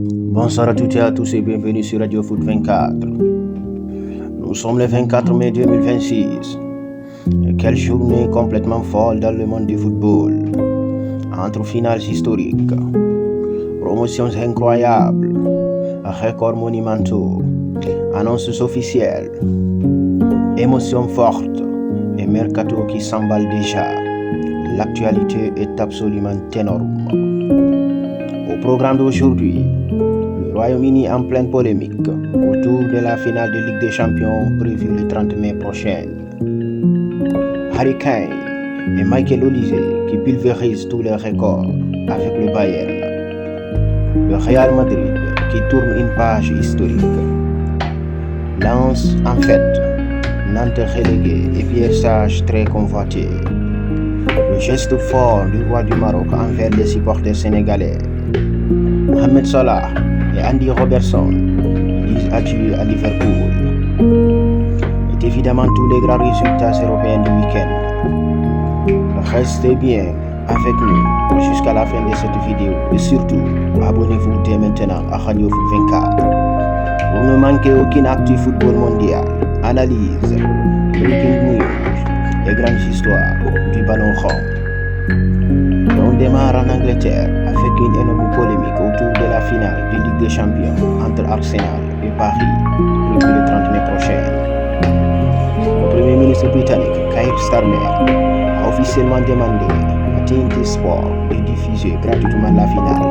Bonsoir à toutes et à tous et bienvenue sur Radio Foot 24. Nous sommes le 24 mai 2026. Et quelle journée complètement folle dans le monde du football. Entre finales historiques, promotions incroyables, records monumentaux, annonces officielles, émotions fortes et mercato qui s'emballe déjà. L'actualité est absolument énorme. Au programme d'aujourd'hui, le Royaume-Uni en pleine polémique autour de la finale de Ligue des Champions prévue le 30 mai prochain. Harry Kane et Michael Olise qui pulvérisent tous les records avec le Bayern. Le Real Madrid qui tourne une page historique. Lens en fête, Nantes relégué et Pierre Sage très convoité. Le geste fort du roi du Maroc envers les supporters sénégalais. Mohamed Salah et Andy Robertson disent adieu à Liverpool. Et évidemment tous les grands résultats européens du week-end. Restez bien avec nous jusqu'à la fin de cette vidéo et surtout abonnez-vous dès maintenant à Radio Foot 24 pour ne manquer aucune actu football mondial, analyse, breaking news et grandes histoires du ballon rond. On démarre en Angleterre avec une énorme polémique autour de la finale de Ligue des Champions entre Arsenal et Paris prévue le 30 mai prochain. Le Premier ministre britannique Keir Starmer a officiellement demandé à TNT Sport de diffuser gratuitement la finale.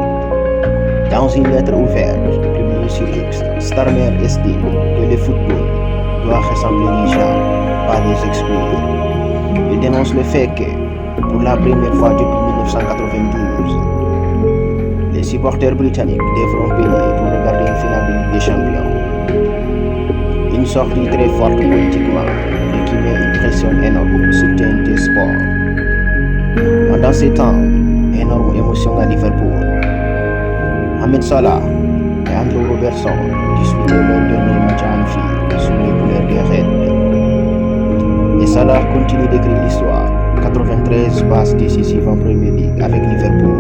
Dans une lettre ouverte publiée sur X, Starmer estime que le football doit rassembler les gens, pas les exclure. Il dénonce le fait que, pour la première fois depuis 1992, les supporters britanniques devront payer pour regarder une finale de Ligue des Champions. Une sortie très forte politiquement et qui met une pression énorme sur TNT Sport. Pendant ces temps, énorme émotion à Liverpool. Mohamed Salah et Andrew Robertson disputaient leur dernier match à Anfield sous les couleurs des Reds. Et Salah continue d'écrire l'histoire. 93 passes décisives en Premier League avec Liverpool.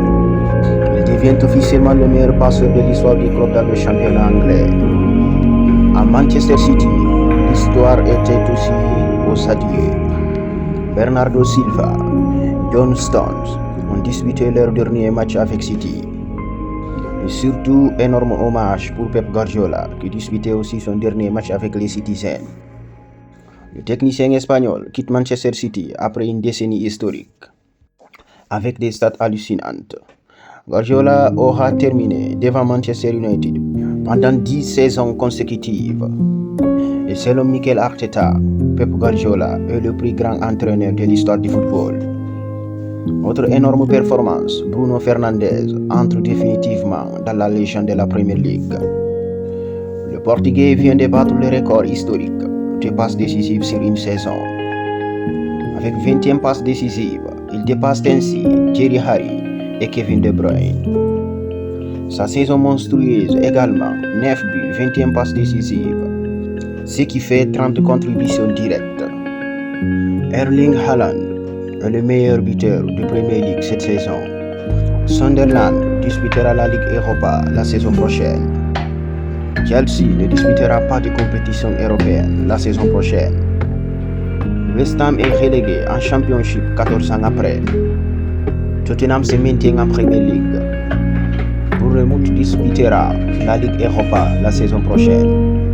Il devient officiellement le meilleur passeur de l'histoire du club dans le championnat anglais. À Manchester City, l'histoire était aussi au sadier. Bernardo Silva, John Stones ont disputé leur dernier match avec City. Et surtout, énorme hommage pour Pep Guardiola qui disputait aussi son dernier match avec les Citizens. Le technicien espagnol quitte Manchester City après une décennie historique, avec des stats hallucinantes. Guardiola aura terminé devant Manchester United pendant 10 saisons consécutives. Et selon Mikel Arteta, Pep Guardiola est le plus grand entraîneur de l'histoire du football. Autre énorme performance, Bruno Fernandes entre définitivement dans la légende de la Premier League. Le Portugais vient de battre le record historique de passes décisives sur une saison. Avec 20e passe décisive, il dépasse ainsi Thierry Henry et Kevin De Bruyne. Sa saison monstrueuse également, 9 buts, 20e passe décisive, ce qui fait 30 contributions directes. Erling Haaland est le meilleur buteur de Premier League cette saison. Sunderland disputera la Ligue Europa la saison prochaine. Chelsea ne disputera pas de compétition européenne la saison prochaine. West Ham est relégué en Championship 14 ans après. Tottenham se maintient en Premier League. Bournemouth disputera la Ligue Europa la saison prochaine.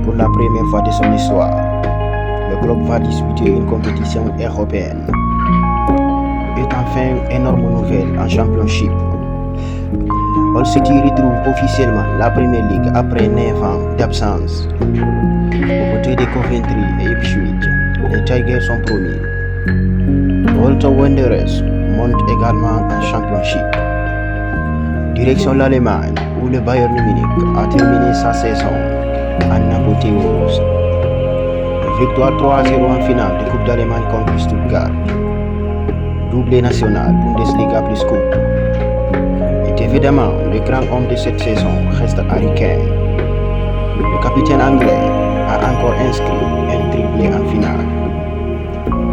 Pour la première fois de son histoire, le club va disputer une compétition européenne. Et enfin, énorme nouvelle en Championship. Hull City retrouve officiellement la Premier League après 9 ans d'absence. Aux côtés de Coventry et Ipswich, les Tigers sont promis. Bolton Wanderers monte également en Championship. Direction l'Allemagne, où le Bayern Munich a terminé sa saison en apothéose. Victoire 3-0 en finale de Coupe d'Allemagne contre Stuttgart. Doublé national, Bundesliga plus Coupe. Évidemment, le grand homme de cette saison reste Harry Kane. Le capitaine anglais a encore inscrit un triplé en finale.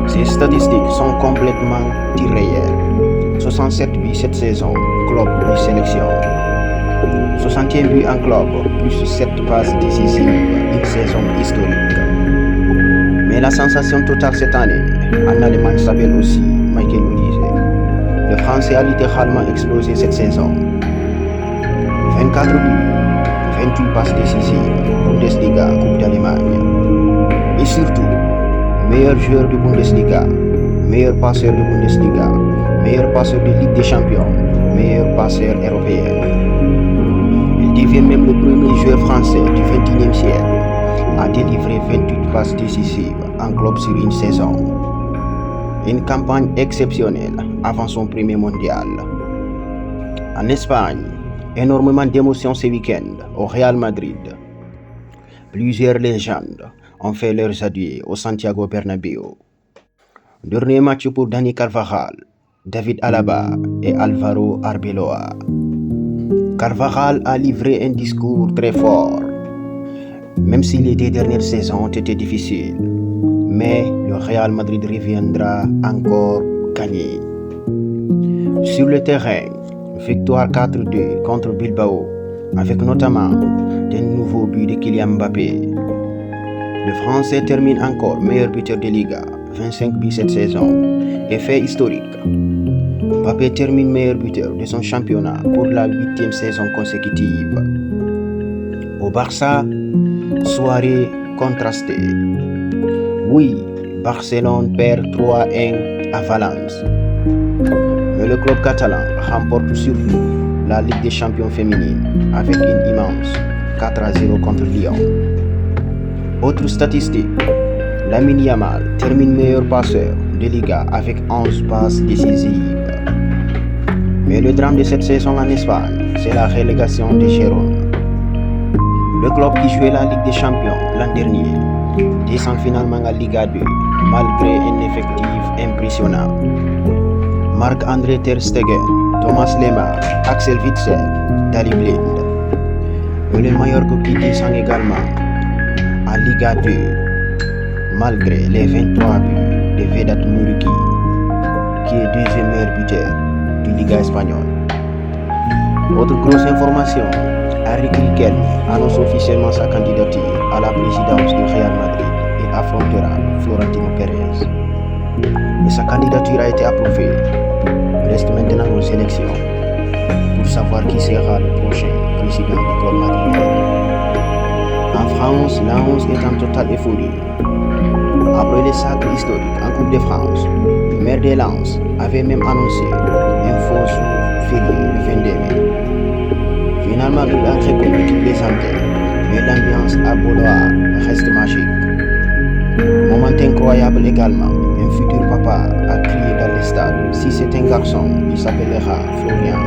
Ses statistiques sont complètement irréelles. 67 buts cette saison, club de sélection. 60e but en club, plus 7 passes décisives, une saison historique. Mais la sensation totale cette année, en Allemagne, s'appelle aussi Michael Olise. Le Français a littéralement explosé cette saison. 24 buts, 28 passes décisives, Bundesliga, Coupe d'Allemagne. Et surtout, meilleur joueur de Bundesliga, meilleur passeur de Bundesliga, meilleur passeur de Ligue des Champions, meilleur passeur européen. Il devient même le premier joueur français du XXIe siècle à délivrer 28 passes décisives en club sur une saison. Une campagne exceptionnelle avant son premier mondial. En Espagne, énormément d'émotions ce week-end au Real Madrid. Plusieurs légendes ont fait leurs adieux au Santiago Bernabéu. Dernier match pour Dani Carvajal, David Alaba et Alvaro Arbeloa. Carvajal a livré un discours très fort, même si les 2 dernières saisons ont été difficiles. Mais le Real Madrid reviendra encore gagner. Sur le terrain, victoire 4-2 contre Bilbao, avec notamment des nouveaux buts de Kylian Mbappé. Le Français termine encore meilleur buteur de Liga, 25 buts cette saison, et fait historique. Mbappé termine meilleur buteur de son championnat pour la 8e saison consécutive. Au Barça, soirée contrastée. Oui, Barcelone perd 3-1 à Valence. Mais le club catalan remporte surtout la Ligue des Champions féminine avec une immense 4-0 contre Lyon. Autre statistique, Lamine Yamal termine meilleur passeur de Liga avec 11 passes décisives. Mais le drame de cette saison en Espagne, c'est la relégation de Gérone. Le club qui jouait la Ligue des Champions l'an dernier descend finalement à Liga 2 malgré un effectif impressionnant. Marc-André Ter Stegen, Thomas Lemar, Axel Witsel, Daley Blind. Mais le Mallorca qui descend également à Liga 2 malgré les 23 buts de Vedat Muriqi, qui est deuxième meilleur buteur de Liga espagnole. Autre grosse information, Henrik Riquelme annonce officiellement sa candidature à la présidence du Real Madrid. Il affrontera Florentino Pérez. Et sa candidature a été approuvée. Il reste maintenant aux élections pour savoir qui sera le prochain président du club madrilène. En France, Lens est en totale euphorie. Après les sacres historiques en Coupe de France, le maire de Lens avait même annoncé un faux jour férié le 22 mai. Finalement, il a reconnu qu'il plaisantait, mais l'ambiance à Beaulois reste magique. Moment incroyable également, un futur papa a crié dans le stade. Si c'est un garçon, il s'appellera Florian,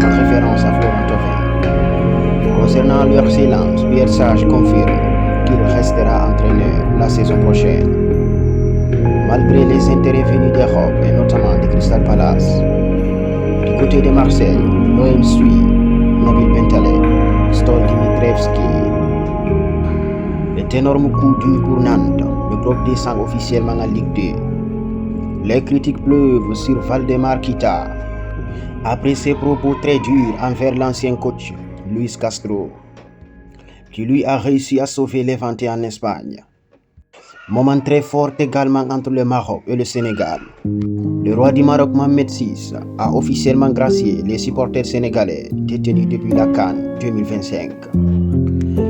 en référence à Florent Thauvin. Concernant le RC Lens, Pierre Sage confirme qu'il restera entraîneur la saison prochaine. Malgré les intérêts venus d'Europe et notamment de Crystal Palace. Du côté de Marseille, l'OM suit Nabil Bentaleb, Stol Dimitrievski. Est énorme coup dur pour Nantes. Le club descend officiellement en Ligue 2. Les critiques pleuvent sur Valdemar Kita après ses propos très durs envers l'ancien coach Luis Castro, qui lui a réussi à sauver Levante en Espagne. Moment très fort également entre le Maroc et le Sénégal. Le roi du Maroc Mohamed VI a officiellement gracié les supporters sénégalais détenus depuis la CAN 2025.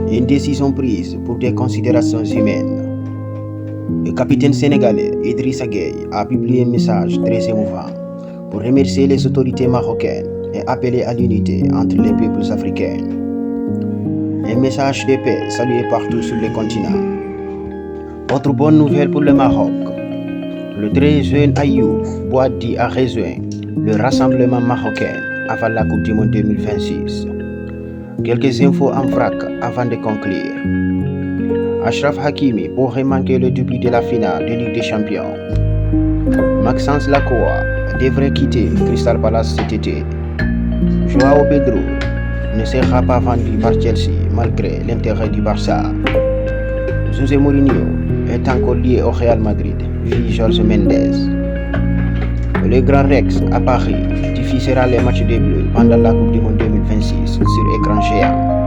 Une décision prise pour des considérations humaines. Le capitaine sénégalais Idrissa Gueye a publié un message très émouvant pour remercier les autorités marocaines et appeler à l'unité entre les peuples africains. Un message de paix salué partout sur le continent. Autre bonne nouvelle pour le Maroc. Le très jeune Ayoub Boadi a rejoint le rassemblement marocain avant la Coupe du Monde 2026. Quelques infos en vrac avant de conclure. Achraf Hakimi pourrait manquer le début de la finale de Ligue des Champions. Maxence Lacroix devrait quitter Crystal Palace cet été. Joao Pedro ne sera pas vendu par Chelsea malgré l'intérêt du Barça. José Mourinho est encore lié au Real Madrid, via Jorge Mendes. Le Grand Rex à Paris, difficile diffusera les matchs des Bleus pendant la Coupe du Monde 2026 sur écran géant.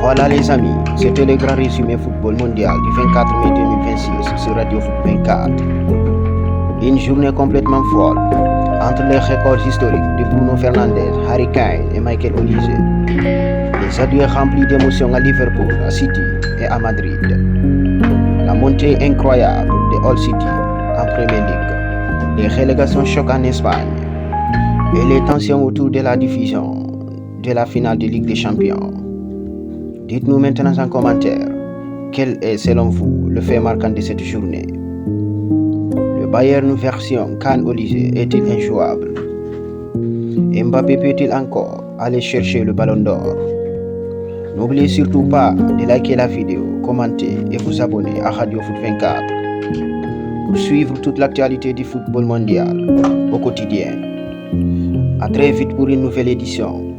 Voilà les amis, c'était le grand résumé football mondial du 24 mai 2026 sur Radio Foot 24. Une journée complètement folle, entre les records historiques de Bruno Fernandes, Harry Kane et Michael Olise. Les adieux remplis d'émotions à Liverpool, à City et à Madrid. La montée incroyable de Hull City en Premier League. Les relégations choc en Espagne. Et les tensions autour de la diffusion de la finale de Ligue des Champions. Dites-nous maintenant en commentaire, quel est selon vous le fait marquant de cette journée? Le Bayern version Kane Olise est-il injouable? Mbappé peut-il encore aller chercher le ballon d'or? N'oubliez surtout pas de liker la vidéo, commenter et vous abonner à Radio Foot 24 pour suivre toute l'actualité du football mondial au quotidien. À très vite pour une nouvelle édition